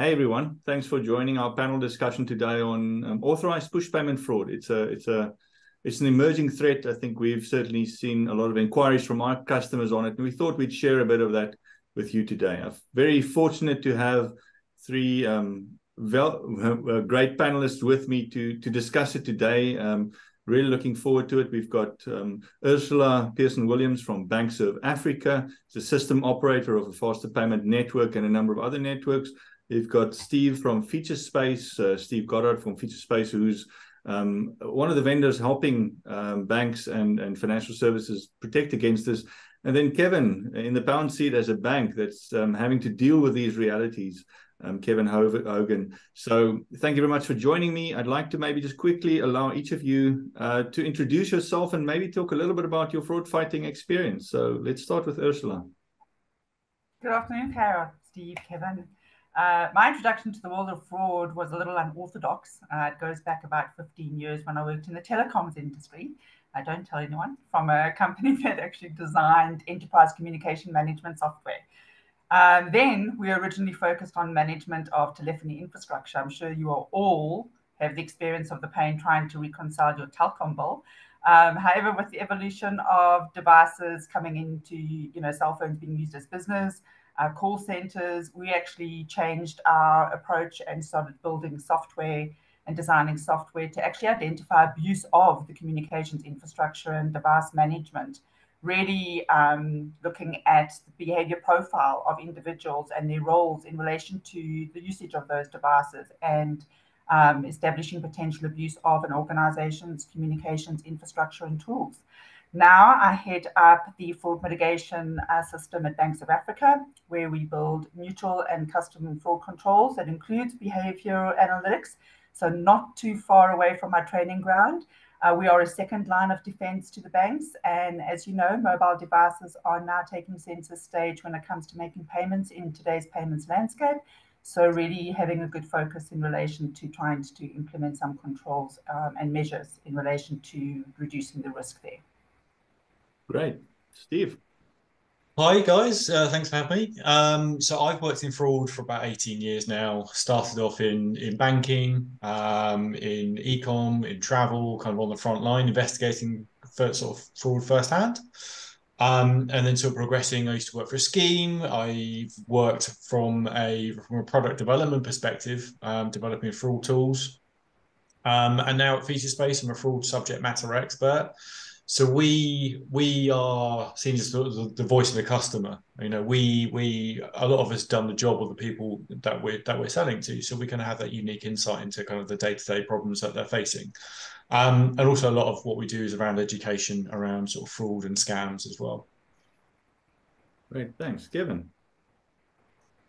Hey everyone, thanks for joining our panel discussion today on authorized push payment fraud. It's an emerging threat. I think we've certainly seen a lot of inquiries from our customers on it, and we thought we'd share a bit of that with you today. I'm very fortunate to have three great panelists with me to discuss it today. Really looking forward to it. We've got Ursula Pearson-Williams from BankservAfrica. She's a system operator of a faster payment network and a number of other networks. We've got Steve from Featurespace, Steve Goddard from Featurespace, who's one of the vendors helping banks and financial services protect against this. And then Kevin in the pound seat as a bank that's having to deal with these realities, Kevin Hogan. So thank you very much for joining me. I'd like to maybe just quickly allow each of you to introduce yourself and maybe talk a little bit about your fraud fighting experience. So let's start with Ursula. Good afternoon, Kara, Steve, Kevin. My introduction to the world of fraud was a little unorthodox. It goes back about 15 years when I worked in the telecoms industry. I don't tell anyone, from a company that actually designed enterprise communication management software. Then we originally focused on management of telephony infrastructure. I'm sure you all have the experience of the pain trying to reconcile your telecom bill. However, with the evolution of devices coming into, cell phones being used as business, call centers, we actually changed our approach and started building software and designing software to actually identify abuse of the communications infrastructure and device management, really looking at the behavior profile of individuals and their roles in relation to the usage of those devices, and establishing potential abuse of an organization's communications infrastructure and tools. Now I head up the fraud mitigation system at BankservAfrica, where we build mutual and custom fraud controls that includes behavioral analytics, so not too far away from our training ground. We are a second line of defense to the banks, and as you know, mobile devices are now taking center stage when it comes to making payments in today's payments landscape. So really having a good focus in relation to trying to implement some controls and measures in relation to reducing the risk there. Great. Steve. Hi guys, thanks for having me. So I've worked in fraud for about 18 years now. Started off in banking, in e-com, in travel, kind of on the front line, investigating sort of fraud firsthand. And then sort of progressing, I used to work for a scheme. I've worked from a product development perspective, developing fraud tools. And now at Featurespace, I'm a fraud subject matter expert. So we are seen as the voice of the customer. A lot of us done the job of the people that we're selling to, so we can have that unique insight into kind of the day-to-day problems that they're facing. And also a lot of what we do is around education, around sort of fraud and scams as well. Great, thanks. Kevin.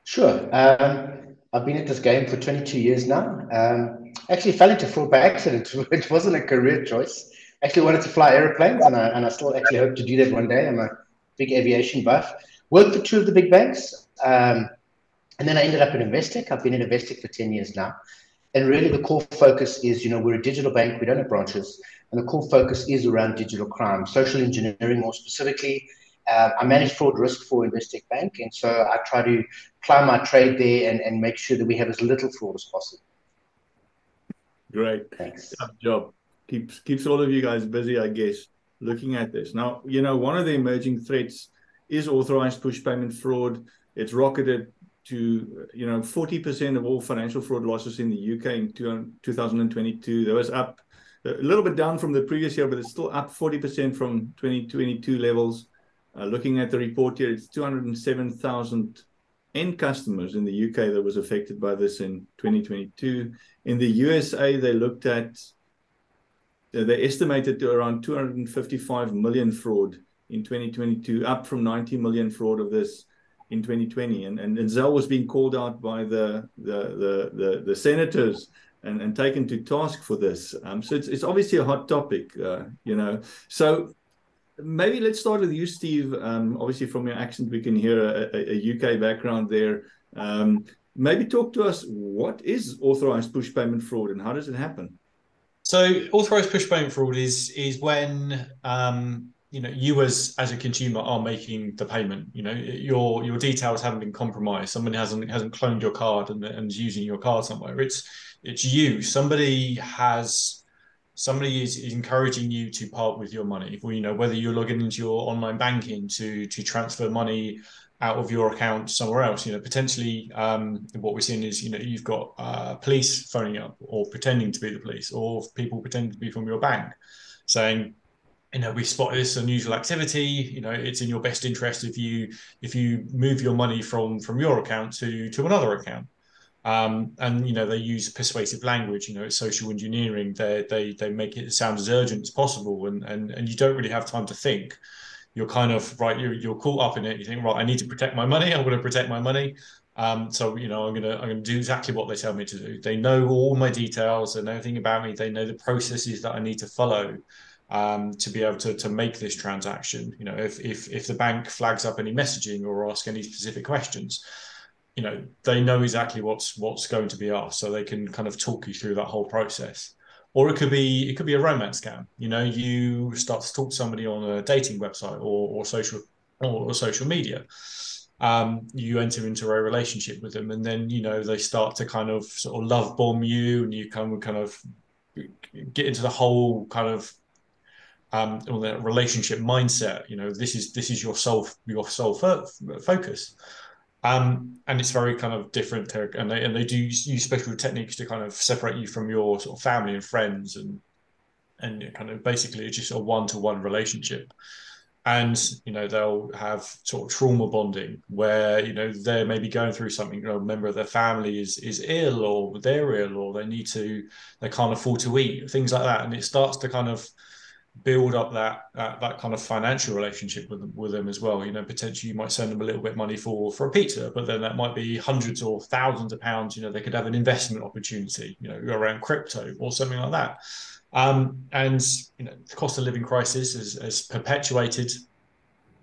Sure. I've been at this game for 22 years now. Actually fell into fraud by accident. It wasn't a career choice. Actually wanted to fly airplanes, and I still actually hope to do that one day. I'm a big aviation buff. Worked for two of the big banks, and then I ended up at Investec. I've been at Investec for 10 years now. And really the core focus is, we're a digital bank, we don't have branches, and the core focus is around digital crime, social engineering more specifically. I manage fraud risk for Investec Bank, and so I try to ply my trade there and make sure that we have as little fraud as possible. Great. Thanks. Good job. Keeps all of you guys busy, I guess, looking at this. Now, one of the emerging threats is authorized push payment fraud. It's rocketed to, 40% of all financial fraud losses in the UK in 2022. That was up a little bit down from the previous year, but it's still up 40% from 2022 levels. Looking at the report here, it's 207,000 end customers in the UK that was affected by this in 2022. In the USA, they estimated to around 255 million fraud in 2022, up from 90 million fraud of this in 2020. And Zell was being called out by the senators and taken to task for this. So it's obviously a hot topic, So maybe let's start with you, Steve. Obviously, from your accent, we can hear a UK background there. Maybe talk to us, what is authorized push payment fraud and how does it happen? So authorized push payment fraud is when you as a consumer are making the payment. Your details haven't been compromised. Somebody hasn't cloned your card and is using your card somewhere. It's you. Somebody is encouraging you to part with your money. Whether you're logging into your online banking to transfer money out of your account somewhere else. Potentially what we're seeing is you've got police phoning up or pretending to be the police, or people pretending to be from your bank saying, we spotted this unusual activity. It's in your best interest if you move your money from your account to another account. And they use persuasive language. It's social engineering. They make it sound as urgent as possible, and you don't really have time to think. You're kind of right. You're caught up in it. You think, right, I need to protect my money. I'm going to protect my money. So I'm gonna do exactly what they tell me to do. They know all my details. They know everything about me. They know the processes that I need to follow to be able to make this transaction. If the bank flags up any messaging or ask any specific questions, they know exactly what's going to be asked, so they can kind of talk you through that whole process. Or it could be a romance scam. You start to talk to somebody on a dating website or social media. You enter into a relationship with them, and then they start to kind of sort of love bomb you, and you kind of get into the whole kind of the relationship mindset. This is your sole focus. And it's very kind of different, and they do use special techniques to kind of separate you from your sort of family and friends, and kind of basically it's just a one-to-one relationship. And they'll have sort of trauma bonding where they're maybe going through something. A member of their family is ill, or they're ill, or they can't afford to eat, things like that, and it starts to kind of build up that kind of financial relationship with them as well. Potentially you might send them a little bit of money for a pizza, but then that might be hundreds or thousands of pounds. They could have an investment opportunity, around crypto or something like that. And the cost of living crisis has perpetuated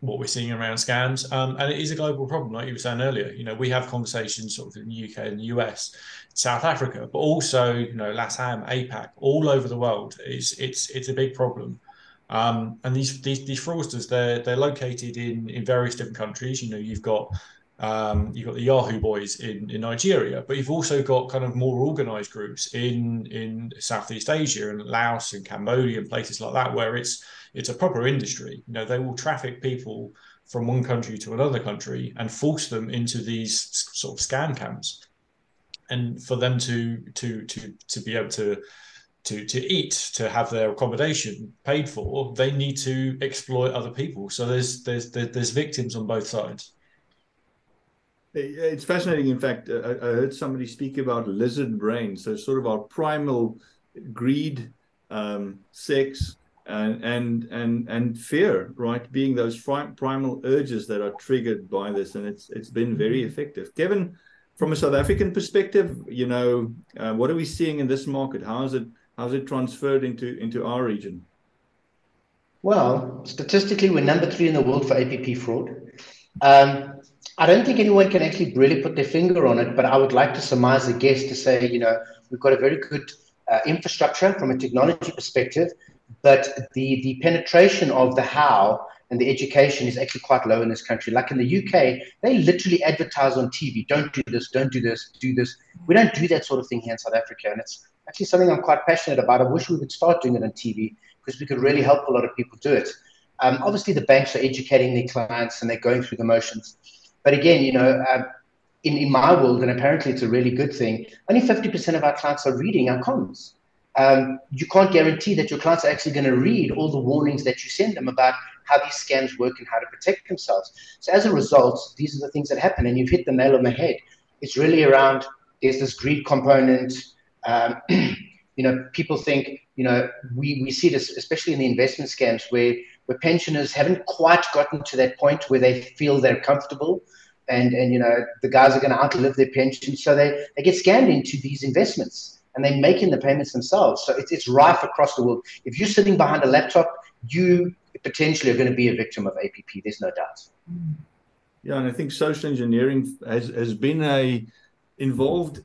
what we're seeing around scams, and it is a global problem, like you were saying earlier. We have conversations sort of in the UK and the US, South Africa, but also LATAM, APAC, all over the world. It's a big problem, and these fraudsters, they're located in various different countries. You've got the Yahoo boys in Nigeria, but you've also got kind of more organized groups in Southeast Asia and Laos and Cambodia and places like that, where it's a proper industry. They will traffic people from one country to another country and force them into these sort of scam camps. And for them to be able to eat, to have their accommodation paid for, they need to exploit other people. So there's victims on both sides. It's fascinating. In fact, I heard somebody speak about lizard brain. So sort of our primal greed, sex, and fear, right, being those primal urges that are triggered by this, and it's been very effective. Kevin, from a South African perspective, what are we seeing in this market? How's it transferred into our region? Well, statistically, we're number 3 in the world for APP fraud. I don't think anyone can actually really put their finger on it, but I would like to surmise a guess to say, we've got a very good infrastructure from a technology perspective, but the penetration of the how and the education is actually quite low in this country. Like in the UK, they literally advertise on TV, don't do this, do this. We don't do that sort of thing here in South Africa, and it's actually something I'm quite passionate about. I wish we would start doing it on TV, because we could really help a lot of people do it. Obviously, the banks are educating their clients and they're going through the motions. But again, in my world, and apparently it's a really good thing, only 50% of our clients are reading our comms. You can't guarantee that your clients are actually going to read all the warnings that you send them about how these scams work and how to protect themselves. So as a result, these are the things that happen, and you've hit the nail on the head. It's really around, there's this greed component. People think, we see this, especially in the investment scams, where pensioners haven't quite gotten to that point where they feel they're comfortable, and the guys are going to outlive their pension, so they get scammed into these investments, and they're making the payments themselves. So it's rife across the world. If you're sitting behind a laptop, you potentially are going to be a victim of APP. There's no doubt. Yeah, and I think social engineering has been involved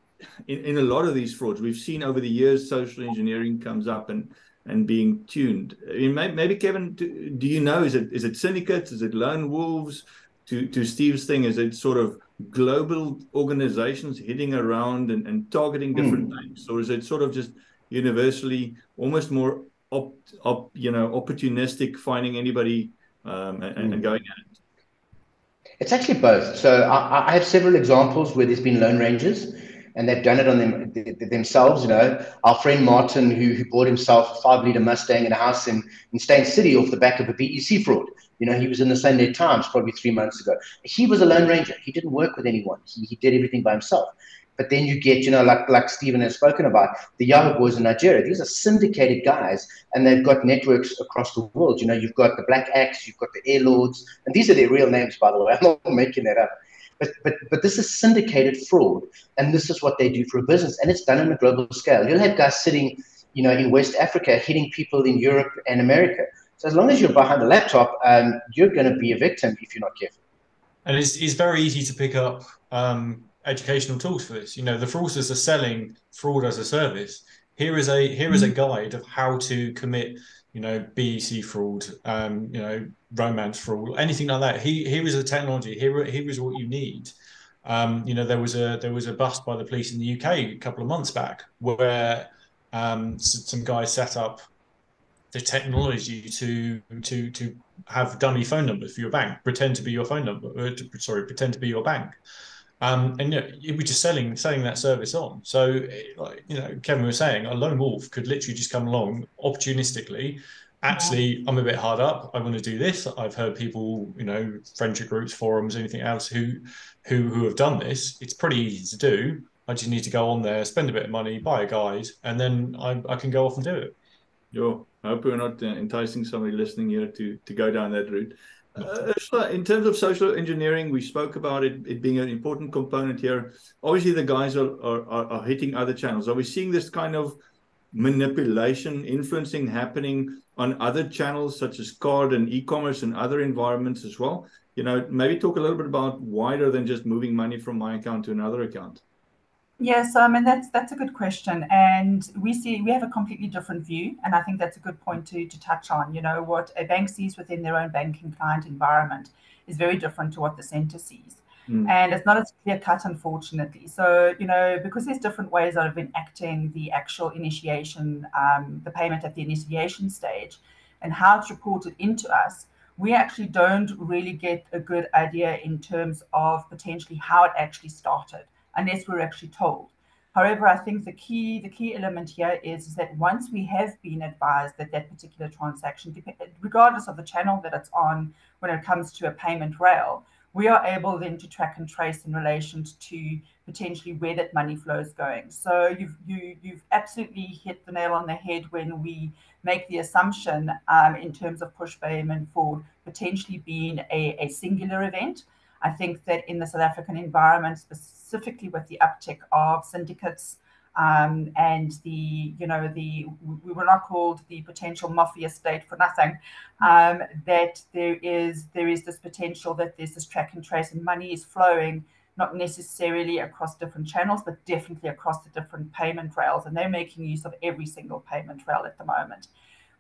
in a lot of these frauds. We've seen over the years social engineering comes up, and and being tuned. I mean, maybe Kevin, do you know, is it syndicates? Is it lone wolves? To Steve's thing, is it sort of global organizations hitting around and targeting different banks, or is it sort of just universally almost more opportunistic, finding anybody and going at it? It's actually both. So I have several examples where there's been lone rangers and they've done it on themselves. You know, our friend Martin, who bought himself a 5-liter Mustang in a house in Staines City off the back of a BEC fraud. You know, he was in the Sunday Times probably 3 months ago. He was a lone ranger. He didn't work with anyone. He did everything by himself. But then you get, you know, like Stephen has spoken about, the Yahoo boys in Nigeria. These are syndicated guys, and they've got networks across the world. You know, you've got the Black Axe, you've got the Air Lords, and these are their real names, by the way. I'm not making that up. But this is syndicated fraud, and this is what they do for a business, and it's done on a global scale. You'll have guys sitting, you know, in West Africa hitting people in Europe and America. So as long as you're behind a laptop, you're going to be a victim if you're not careful. And it's very easy to pick up educational tools for this. You know, the fraudsters are selling fraud as a service. Here is a guide of how to commit, you know, BEC fraud, you know, romance fraud, anything like that. Here is a technology. Here is what you need. You know, there was a bust by the police in the UK a couple of months back where some guys set up the technology to have dummy phone numbers for your bank, pretend to be your phone number, pretend to be your bank. And you know, we're just selling that service on. So, like, you know, Kevin was saying, a lone wolf could literally just come along opportunistically. Actually, I'm a bit hard up. I want to do this. I've heard people, you know, friendship groups, forums, anything else who have done this. It's pretty easy to do. I just need to go on there, spend a bit of money, buy a guide, and then I can go off and do it. Yo, I hope we're not enticing somebody listening here to go down that route. Ursula, in terms of social engineering, we spoke about it being an important component here. Obviously, the guys are hitting other channels. Are we seeing this kind of manipulation, influencing happening on other channels such as card and e-commerce and other environments as well? You know, maybe talk a little bit about wider than just moving money from my account to another account. Yes, I mean that's a good question, and we have a completely different view, and I think that's a good point to touch on. You know, what a bank sees within their own banking client environment is very different to what the center sees, and it's not as clear cut, unfortunately. So, you know, because there's different ways of enacting the actual initiation, the payment at the initiation stage, and how it's reported into us, we actually don't really get a good idea in terms of potentially how it actually started, unless we're actually told. However, I think the key element here is that once we have been advised that that particular transaction, regardless of the channel that it's on, when it comes to a payment rail, we are able then to track and trace in relation to potentially where that money flow is going. So you've absolutely hit the nail on the head when we make the assumption in terms of push payment fraud potentially being a singular event. I think that in the South African environment, specifically with the uptick of syndicates and we were not called the potential mafia state for nothing, that there is this potential that there's this track and trace and money is flowing, not necessarily across different channels, but definitely across the different payment rails. And they're making use of every single payment rail at the moment.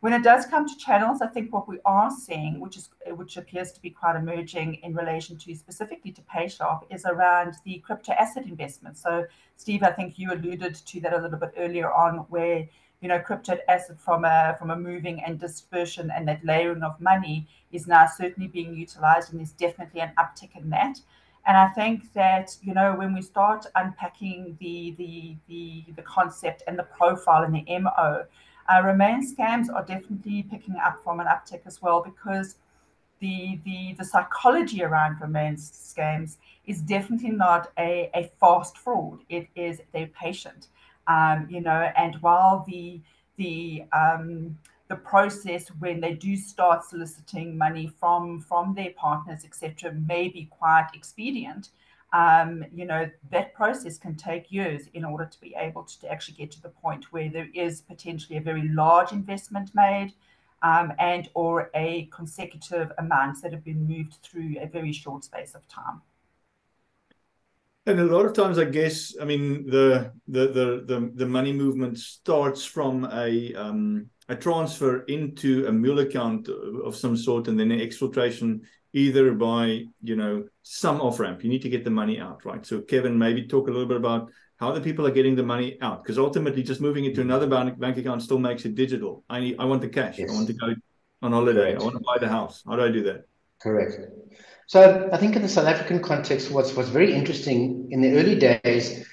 When it does come to channels, I think what we are seeing, which appears to be quite emerging in relation to specifically to PaySharp, is around the crypto asset investment. So, Steve, I think you alluded to that a little bit earlier on, where, you know, crypto asset from a moving and dispersion and that layering of money is now certainly being utilized, and there's definitely an uptick in that. And I think that, you know, when we start unpacking the concept and the profile and the MO, remain scams are definitely picking up from an uptick as well, because the psychology around romance scams is definitely not a fast fraud. It is they're patient, you know. And while the process when they do start soliciting money from their partners, etc., may be quite expedient, you know, that process can take years in order to be able to actually get to the point where there is potentially a very large investment made, and or a consecutive amounts that have been moved through a very short space of time. And a lot of times, I guess, I mean, the money movement starts from a transfer into a mule account of some sort, and then an exfiltration either by, some off ramp. You need to get the money out, right? So, Kevin, maybe talk a little bit about how the people are getting the money out, because ultimately, just moving it to another bank account still makes it digital. I want the cash. Yes. I want to go on holiday. Correct. I want to buy the house. How do I do that? Correct. So I think in the South African context, what's very interesting in the early days,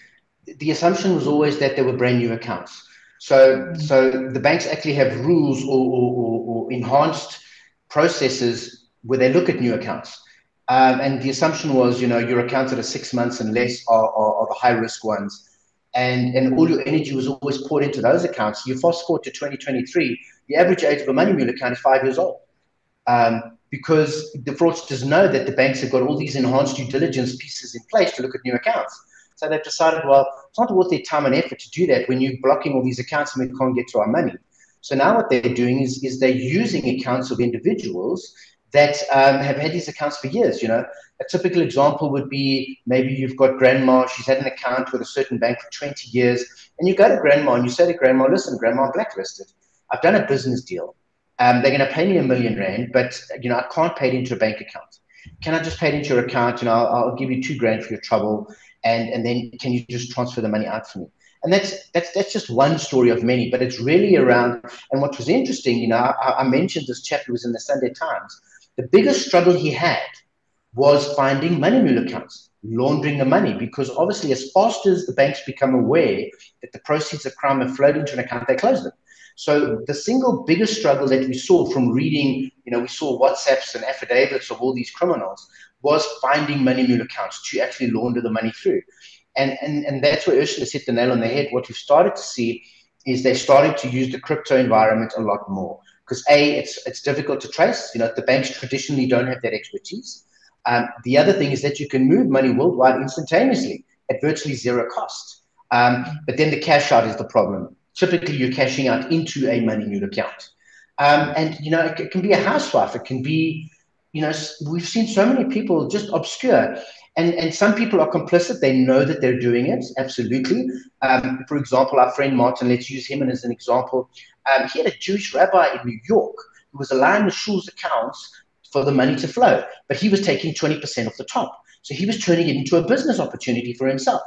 the assumption was always that they were brand new accounts. So the banks actually have rules or enhanced processes where they look at new accounts. And the assumption was, your accounts that are 6 months and less are the high risk ones. And all your energy was always poured into those accounts. You fast forward to 2023, the average age of a money mule account is 5 years old. Because the fraudsters know that the banks have got all these enhanced due diligence pieces in place to look at new accounts. So they've decided, well, it's not worth their time and effort to do that when you're blocking all these accounts and we can't get to our money. So now what they're doing is they're using accounts of individuals that have had these accounts for years. A typical example would be maybe you've got grandma, she's had an account with a certain bank for 20 years, and you go to grandma and you say to grandma, listen, grandma, I'm blacklisted. I've done a business deal. They're going to pay me R1,000,000, but I can't pay it into a bank account. Can I just pay it into your account? I'll give you $2,000 for your trouble, and then can you just transfer the money out for me? And that's just one story of many, but it's really around. And what was interesting, I mentioned this chap who was in the Sunday Times. The biggest struggle he had was finding money mule accounts, laundering the money, because obviously as fast as the banks become aware that the proceeds of crime have flowed into an account, they close them. So the single biggest struggle that we saw from reading, we saw WhatsApps and affidavits of all these criminals, was finding money mule accounts to actually launder the money through. And that's where Ursula hit the nail on the head. What we've started to see is they started to use the crypto environment a lot more. Because it's difficult to trace. The banks traditionally don't have that expertise. The other thing is that you can move money worldwide instantaneously at virtually zero cost. But then the cash out is the problem. Typically, you're cashing out into a money mule account. And it can be a housewife. It can be, we've seen so many people just obscure. And some people are complicit. They know that they're doing it. Absolutely. For example, our friend Martin, let's use him as an example. He had a Jewish rabbi in New York who was allowing the shul's accounts for the money to flow, but he was taking 20% off the top. So he was turning it into a business opportunity for himself.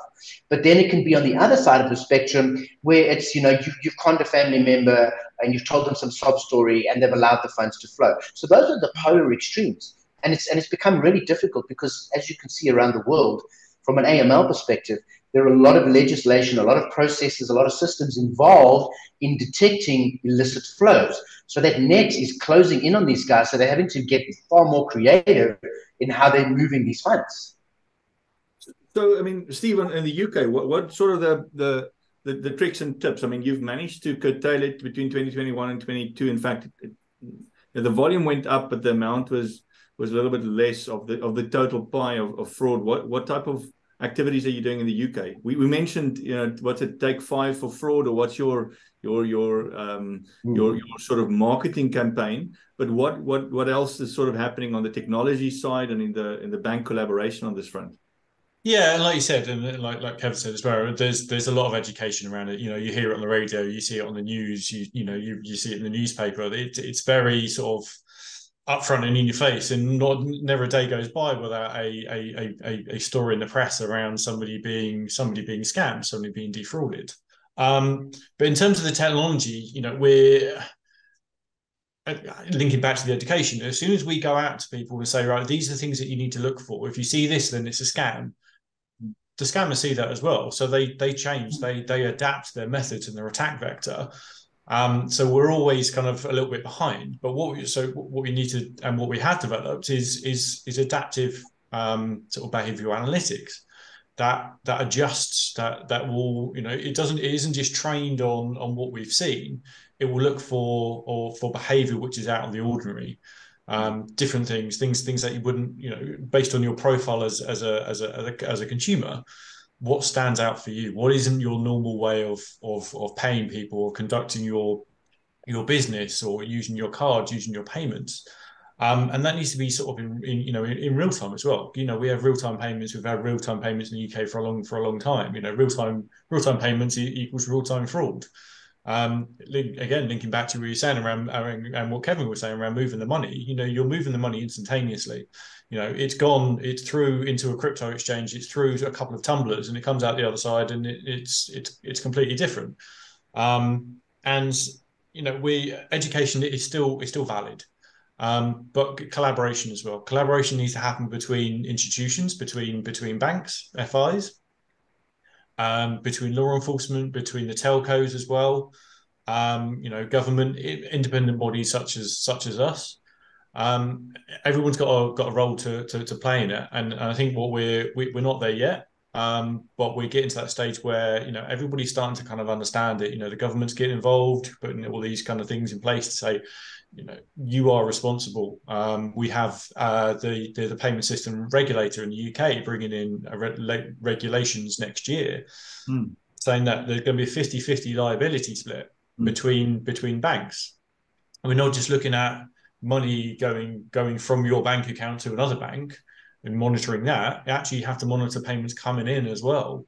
But then it can be on the other side of the spectrum where it's, you've conned a family member and you've told them some sob story and they've allowed the funds to flow. So those are the polar extremes. And it's become really difficult because, as you can see around the world, from an AML perspective, there are a lot of legislation, a lot of processes, a lot of systems involved in detecting illicit flows. So that net is closing in on these guys. So they're having to get far more creative in how they're moving these funds. So, I mean, Steve, in the UK, what sort of the tricks and tips? I mean, you've managed to curtail it between 2021 and 22. In fact, the volume went up, but the amount was a little bit less of the total pie of fraud. What type of activities are you doing in the UK? We mentioned, what's it take 5 for fraud, or what's your sort of marketing campaign? But what else is sort of happening on the technology side and in the bank collaboration on this front? Yeah, and like you said, and like Kevin said as well, there's a lot of education around it. You hear it on the radio, you see it on the news, you see it in the newspaper. It's very sort of upfront and in your face, and never a day goes by without a story in the press around somebody being scammed, somebody being defrauded. But in terms of the technology, we're linking back to the education. As soon as we go out to people and say, right, these are the things that you need to look for. If you see this, then it's a scam. The scammers see that as well, so they change, they adapt their methods and their attack vector. So we're always kind of a little bit behind. But what we need to, and what we have developed is adaptive sort of behavioral analytics that adjusts, that will, it isn't just trained on what we've seen. It will look for behavior which is out of the ordinary. Different things that you wouldn't, based on your profile as a consumer, what stands out for you? What isn't your normal way of paying people or conducting your business or using your cards, using your payments? And that needs to be sort of in real time as well. We have real time payments. We've had real time payments in the UK for a long time. Real time payments equals real time fraud. Again, linking back to what you were saying around and what Kevin was saying around moving the money. You're moving the money instantaneously. It's through into a crypto exchange. It's through a couple of tumblers, and it comes out the other side, and it's completely different. And education is still valid. But collaboration as well. Collaboration needs to happen between institutions, between banks, FIs, between law enforcement, between the telcos as well. Government, independent bodies such as us. Everyone's got a role to play in it, and I think we're not there yet. But we're getting to that stage where everybody's starting to kind of understand it. The government's getting involved, putting all these kind of things in place to say, you are responsible. We have the payment system regulator in the UK bringing in regulations next year, saying that there's going to be a 50-50 liability split between banks. And we're not just looking at money going from your bank account to another bank and monitoring that. You actually have to monitor payments coming in as well.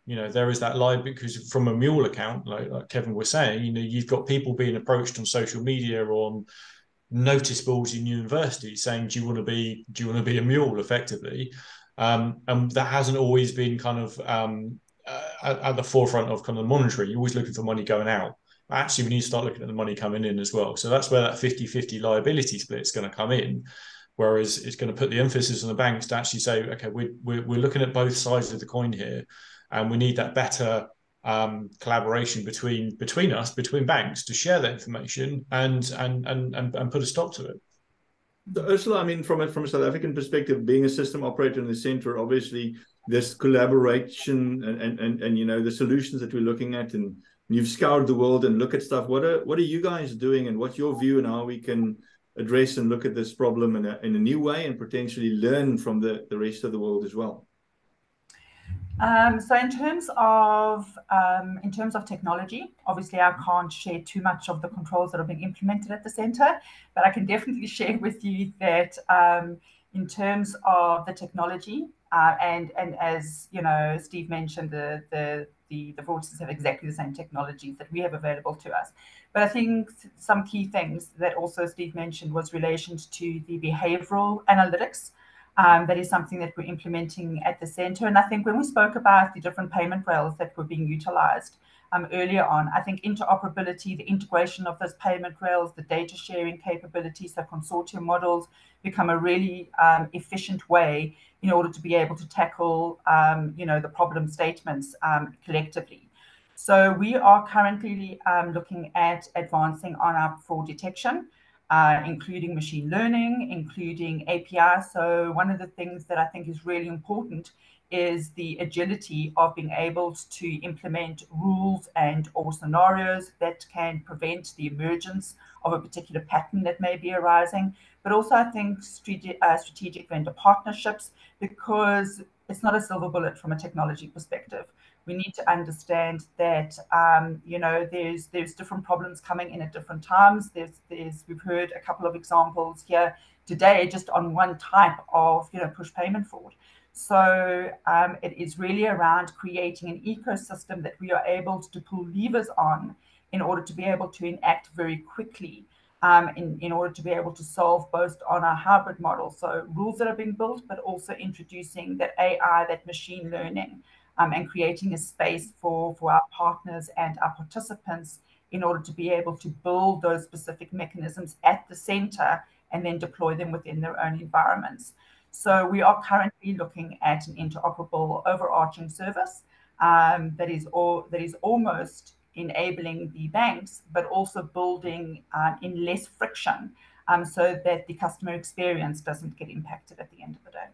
There is that liability, because from a mule account, like Kevin was saying, you've got people being approached on social media or on notice boards in universities saying, do you want to be a mule, effectively? And that hasn't always been kind of at the forefront of kind of monitoring. You're always looking for money going out. Actually, we need to start looking at the money coming in as well. So that's where that 50-50 liability split is going to come in. Whereas it's going to put the emphasis on the banks to actually say, okay, we're looking at both sides of the coin here, and we need that better collaboration between banks to share that information and put a stop to it. So Ursula, I mean, from a South African perspective, being a system operator in the center, obviously this collaboration and the solutions that we're looking at, and you've scoured the world and look at stuff. What are you guys doing, and what's your view on how we can address and look at this problem in a new way and potentially learn from the rest of the world as well? So in terms of technology, obviously I can't share too much of the controls that are being implemented at the center, but I can definitely share with you that in terms of the technology, and as Steve mentioned, the fraudsters have exactly the same technologies that we have available to us. But I think some key things that also Steve mentioned was related to the behavioral analytics. That is something that we're implementing at the center. And I think when we spoke about the different payment rails that were being utilized earlier on, I think interoperability, the integration of those payment rails, the data sharing capabilities, so consortium models become a really efficient way in order to be able to tackle the problem statements collectively. So we are currently looking at advancing on our fraud detection, including machine learning, including API. So one of the things that I think is really important is the agility of being able to implement rules or scenarios that can prevent the emergence of a particular pattern that may be arising. But also I think strategic vendor partnerships, because it's not a silver bullet from a technology perspective. We need to understand that there's different problems coming in at different times. We've heard a couple of examples here today just on one type of push payment fraud. So it is really around creating an ecosystem that we are able to pull levers on in order to be able to enact very quickly, in order to be able to solve both on our hybrid model. So rules that are being built, but also introducing that AI, that machine learning, and creating a space for our partners and our participants in order to be able to build those specific mechanisms at the center and then deploy them within their own environments. So we are currently looking at an interoperable overarching service that is almost enabling the banks, but also building in less friction, so that the customer experience doesn't get impacted at the end of the day.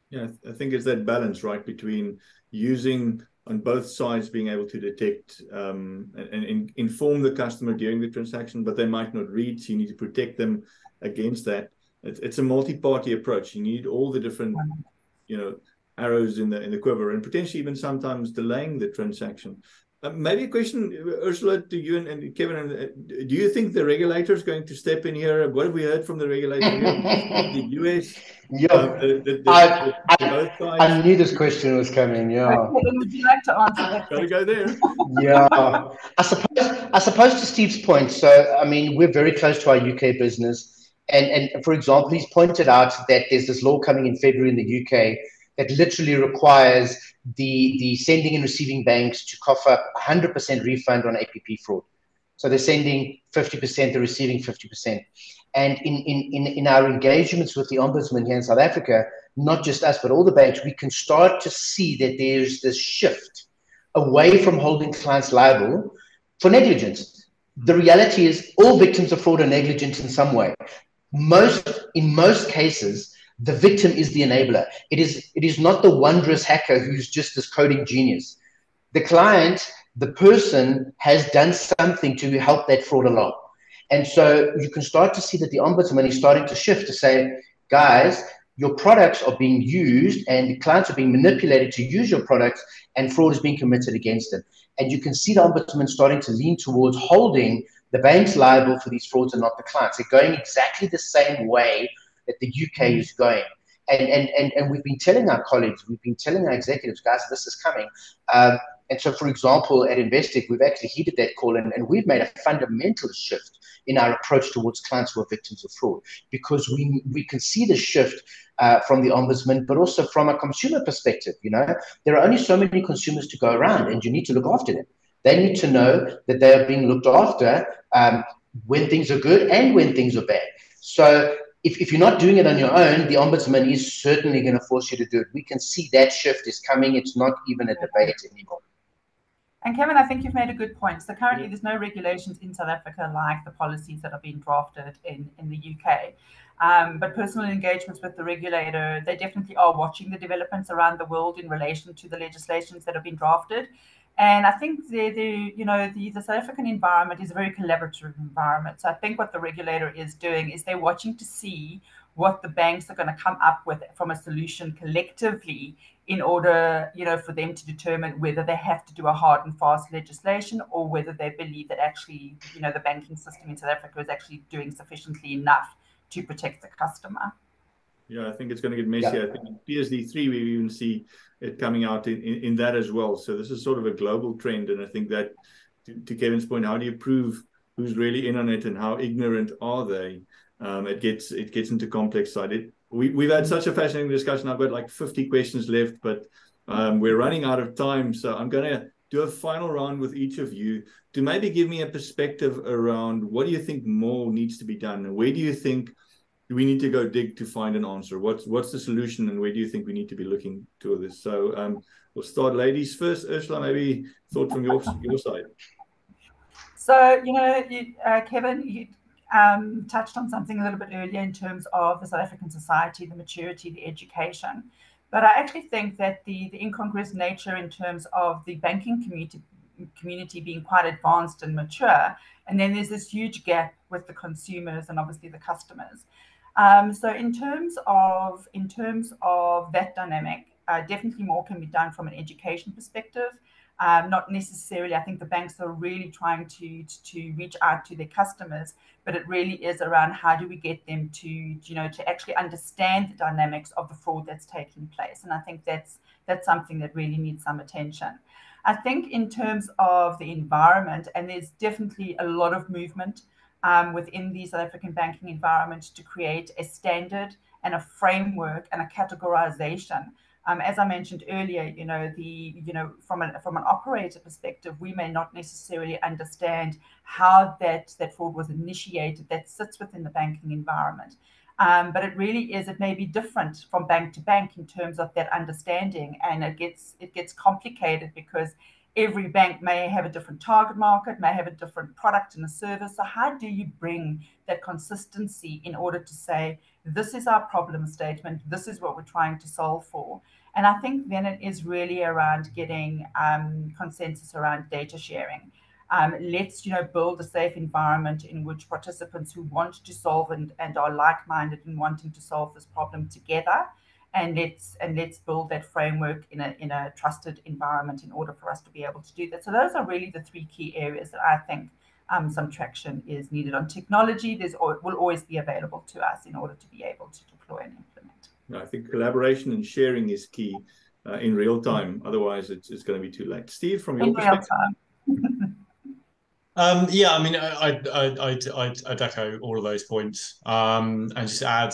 Yeah, I think it's that balance, right, between using on both sides, being able to detect and inform the customer during the transaction, but they might not read, so you need to protect them against that. It's a multi-party approach. You need all the different, arrows in the quiver, and potentially even sometimes delaying the transaction. Maybe a question, Ursula, to you and Kevin. Do you think the regulator is going to step in here? What have we heard from the regulator here? The US, Yeah, both sides. I knew this question was coming. Yeah. Kevin, would you like to answer that? Got to go there. Yeah, I suppose to Steve's point. So, I mean, we're very close to our UK business, and for example, he's pointed out that there's this law coming in February in the UK that literally requires the sending and receiving banks to cough up 100% refund on APP fraud. So they're sending 50%, they're receiving 50%. And in our engagements with the Ombudsman here in South Africa, not just us, but all the banks, we can start to see that there's this shift away from holding clients liable for negligence. The reality is all victims of fraud are negligent in some way. In most cases, the victim is the enabler. It is not the wondrous hacker who's just this coding genius. The client, the person, has done something to help that fraud along. And so you can start to see that the Ombudsman is starting to shift to say, guys, your products are being used and clients are being manipulated to use your products, and fraud is being committed against them. And you can see the Ombudsman starting to lean towards holding the banks liable for these frauds and not the clients. They're going exactly the same way that the UK is going. And we've been telling our colleagues, we've been telling our executives, guys, this is coming. And so, for example, at Investec, we've actually heeded that call, and we've made a fundamental shift in our approach towards clients who are victims of fraud, because we can see the shift from the Ombudsman, but also from a consumer perspective. You know, there are only so many consumers to go around, and you need to look after them. They need to know that they are being looked after when things are good and when things are bad. So if you're not doing it on your own, the Ombudsman is certainly going to force you to do it. We can see that shift is coming. It's not even a debate anymore. And Kevin, I think you've made a good point. So currently there's no regulations in South Africa like the policies that are being drafted in the UK. But personal engagements with the regulator, they definitely are watching the developments around the world in relation to the legislations that have been drafted. And I think the South African environment is a very collaborative environment. So I think what the regulator is doing is they're watching to see what the banks are going to come up with from a solution collectively in order, for them to determine whether they have to do a hard and fast legislation or whether they believe that actually, the banking system in South Africa is actually doing sufficiently enough to protect the customer. Yeah, I think it's going to get messy. Yeah. I think in PSD3, we even see it coming out in that as well. So this is sort of a global trend. And I think that, to Kevin's point, how do you prove who's really in on it and how ignorant are they? It gets into complex side. We've had such a fascinating discussion. I've got like 50 questions left, but we're running out of time. So I'm going to do a final round with each of you to maybe give me a perspective around what do you think more needs to be done? And where do you think we need to go dig to find an answer? What's the solution, and where do you think we need to be looking to this? So we'll start ladies first. Ursula, maybe thought from your side. So, Kevin, you touched on something a little bit earlier in terms of the South African society, the maturity, the education. But I actually think that the incongruous nature in terms of the banking community being quite advanced and mature, and then there's this huge gap with the consumers and obviously the customers. So in terms of that dynamic, definitely more can be done from an education perspective. Not necessarily, I think the banks are really trying to reach out to their customers, but it really is around how do we get them to actually understand the dynamics of the fraud that's taking place. And I think that's something that really needs some attention. I think in terms of the environment, and there's definitely a lot of movement within the South African banking environment to create a standard and a framework and a categorization. As I mentioned earlier, from an operator perspective, we may not necessarily understand how that fraud was initiated. That sits within the banking environment. But it may be different from bank to bank in terms of that understanding, and it gets complicated because every bank may have a different target market, may have a different product and a service. So how do you bring that consistency in order to say, this is our problem statement, this is what we're trying to solve for? And I think then it is really around getting consensus around data sharing. Let's build a safe environment in which participants who want to solve and are like-minded in wanting to solve this problem together, and let's build that framework in a trusted environment in order for us to be able to do that. So those are really the three key areas that I think some traction is needed on technology. Will always be available to us in order to be able to deploy and implement. I think collaboration and sharing is key in real time. Otherwise, it's going to be too late. Steve, from your perspective. In real time. Yeah, I mean, I'd echo all of those points, and just add,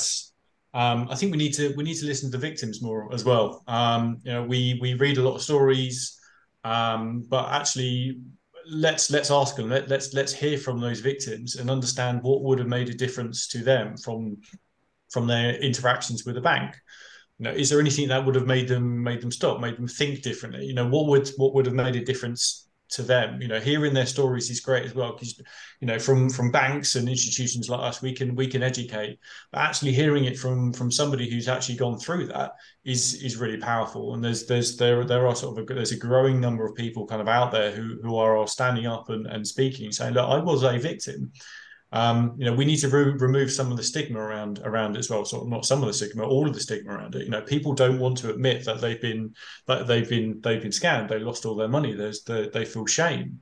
I think we need to listen to the victims more as well. We read a lot of stories, but actually, let's ask them. Let's hear from those victims and understand what would have made a difference to them from their interactions with the bank. Is there anything that would have made them stop, made them think differently? What would have made a difference to them? Hearing their stories is great as well, because from banks and institutions like us, we can educate, but actually hearing it from somebody who's actually gone through that is really powerful. And there are there's a growing number of people kind of out there who are standing up and speaking, saying, look, I was a victim. We need to remove some of the stigma around it as well. So not some of the stigma, all of the stigma around it. People don't want to admit that they've been scammed. They lost all their money. They feel shame.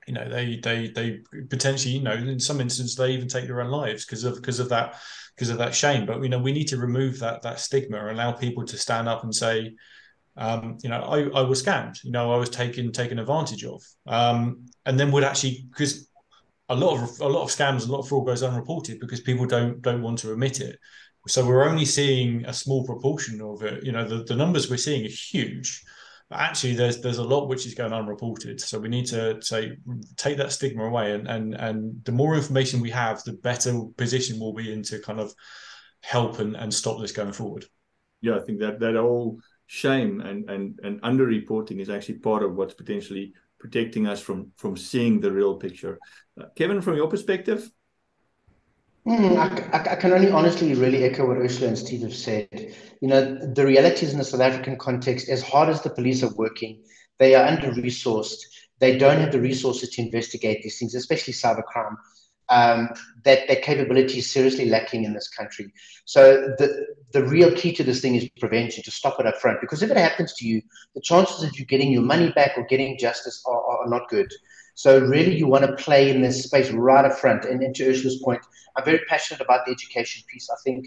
They potentially, in some instances, they even take their own lives because of that shame. But we need to remove that stigma and allow people to stand up and say, I was scammed. I was taken advantage of. And then would actually, because a lot of scams, a lot of fraud goes unreported because people don't want to admit it. So we're only seeing a small proportion of it. The numbers we're seeing are huge, but actually there's a lot which is going unreported. So we need to take that stigma away, and the more information we have, the better position we'll be in to kind of help and stop this going forward. Yeah, I think that whole shame and underreporting is actually part of what's potentially protecting us from seeing the real picture. Kevin, from your perspective? I can only honestly really echo what Ursula and Steve have said. The realities in the South African context, as hard as the police are working, they are under-resourced. They don't have the resources to investigate these things, especially cybercrime. That capability is seriously lacking in this country. So the real key to this thing is prevention, to stop it up front. Because if it happens to you, the chances of you getting your money back or getting justice are not good. So really, you want to play in this space right up front. And to Ursula's point, I'm very passionate about the education piece. I think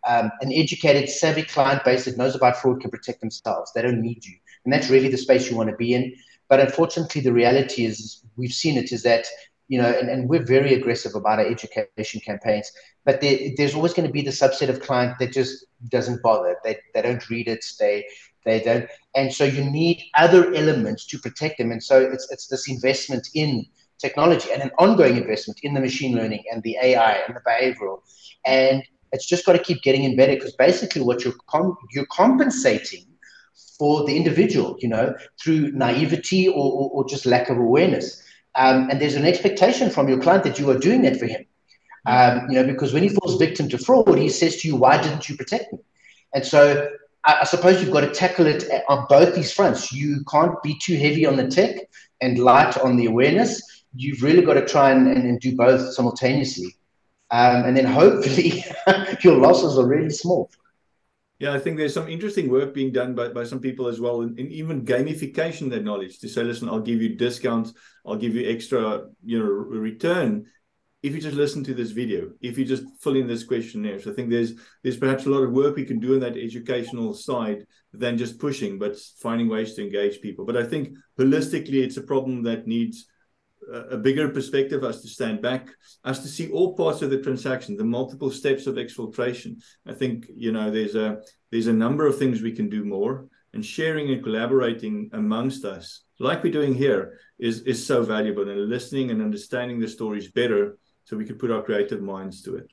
an educated, savvy client base that knows about fraud can protect themselves. They don't need you. And that's really the space you want to be in. But unfortunately, the reality is, we've seen it, is that, and we're very aggressive about our education campaigns, but there's always going to be the subset of client that just doesn't bother. They don't read it. They don't. And so you need other elements to protect them. And so it's this investment in technology and an ongoing investment in the machine learning and the AI and the behavioral. And it's just got to keep getting embedded, because basically what you're compensating for the individual, through naivety or just lack of awareness. And there's an expectation from your client that you are doing that for him. Because when he falls victim to fraud, he says to you, why didn't you protect me? And so I suppose you've got to tackle it on both these fronts. You can't be too heavy on the tech and light on the awareness. You've really got to try and do both simultaneously. And then hopefully your losses are really small. Yeah, I think there's some interesting work being done by some people as well, in even gamification that knowledge, to say, listen, I'll give you discounts, I'll give you extra, return if you just listen to this video, if you just fill in this questionnaire. So I think there's perhaps a lot of work we can do on that educational side than just pushing, but finding ways to engage people. But I think holistically, it's a problem that needs a bigger perspective, us to stand back, us to see all parts of the transaction, the multiple steps of exfiltration. I think, there's a number of things we can do more, and sharing and collaborating amongst us, like we're doing here, is so valuable, and listening and understanding the stories better so we can put our creative minds to it.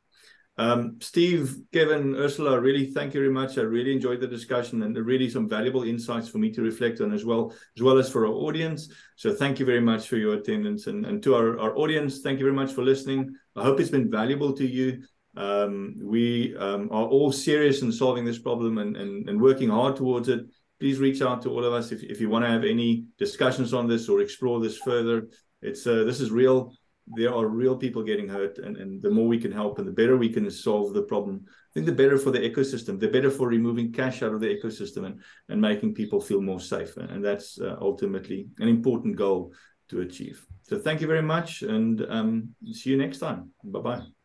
Steve, Kevin, Ursula, really thank you very much. I really enjoyed the discussion, and really some valuable insights for me to reflect on as well as for our audience. So thank you very much for your attendance, and to our audience, thank you very much for listening. I hope it's been valuable to you. We are all serious in solving this problem and working hard towards it. Please reach out to all of us if you want to have any discussions on this or explore this further. This is real. there are real people getting hurt, and the more we can help and the better we can solve the problem, I think the better for the ecosystem, the better for removing cash out of the ecosystem and making people feel more safe. And that's ultimately an important goal to achieve. So thank you very much, and see you next time. Bye-bye.